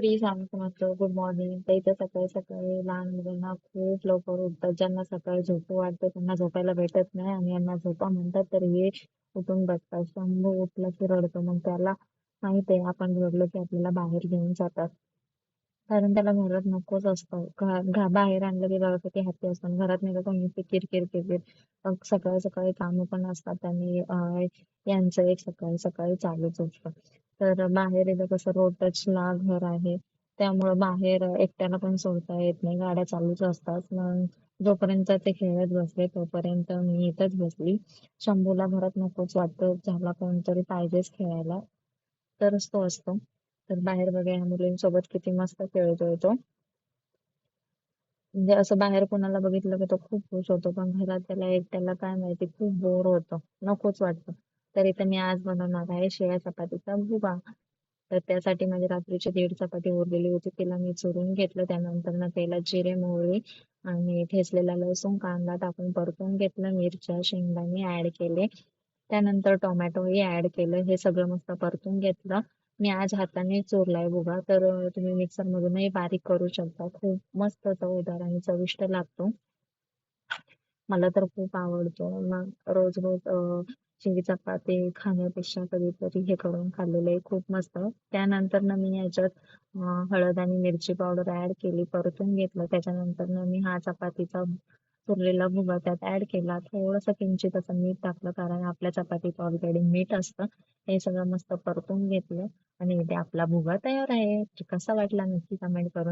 Free सांगतो म्हटलं good morning तर इथे सकाळी सकाळी लहान मुलांना खूप लवकर उठतात. ज्यांना सकाळी झोपू वाटते त्यांना झोपायला भेटत नाही आणि यांना झोपा म्हणतात तर हे उठून बसतात. शंभू उठला की रडतो. मग त्याला माहित आहे आपण रडलो की आपल्याला बाहेर घेऊन जातात. कारण त्याला घरात नकोच असतं. बाहेर आणलं की जरा किती हॅपी असतं. घरात नाही तर नुसती किरकिर किरकिर. मग सकाळी सकाळी कामं पण असतात आणि यांचं एक सकाळी सकाळी चालूच असतं. तर बाहेर इथं कसं रोड टचला घर आहे. त्यामुळं बाहेर एकट्याला पण सोडता येत नाही. गाड्या चालूच असतात. मग जोपर्यंत ते खेळत बसले तोपर्यंत मी इथंच बसली. शंभूला घरात नकोच वाटतं. झाला कोणतरी पाहिजेच खेळायला. तरच तो असतो. तर बाहेर बघा ह्या मुलींसोबत किती मस्त खेळतोय तो. म्हणजे असं बाहेर कोणाला बघितलं की तो खूप खुश होतो. पण घरात त्याला एकट्याला काय माहिती खूप बोर होतं. नकोच वाटतं. तर इथं मी आज बनवणार आहे शिळ्या चपातीचा भुगा. तर त्यासाठी माझी रात्रीची 1.5 चपाती उरलेली होती. तिला मी चुरून घेतलं. त्यानंतर ना तेलात जिरे, मोहरी आणि ठेचलेला लसूण, कांदा टाकून परतून घेतलं. मिरच्या, शेंगदाणे ऍड केले. त्यानंतर टोमॅटोही ऍड केलं. हे सगळं मस्त परतून घेतलं. मी आज हाताने चोरलाय भुगा तर तुम्ही मिक्सर मधूनही बारीक करू शकता. खूप मस्त चवदार आणि चविष्ट लागतो. मला तर खूप आवडतो. मग रोज रोज शिळी चपाती खाण्यापेक्षा कधीतरी हे करून खाल्लेलं आहे खूप मस्त. त्यानंतर ना मी याच्यात हळद आणि मिरची पावडर ऍड केली, परतून घेतलं. त्याच्यानंतर ना मी हा चपातीचा चुरलेला भुगा त्यात ऍड केला. थोडंसं किंचित असं मीठ टाकलं कारण आपल्या चपातीत ऑलरेडी मीठ असतं. हे सगळं मस्त परतून घेतलं आणि इथे आपला भुगा तयार आहे. कसा वाटला नक्की कमेंट करून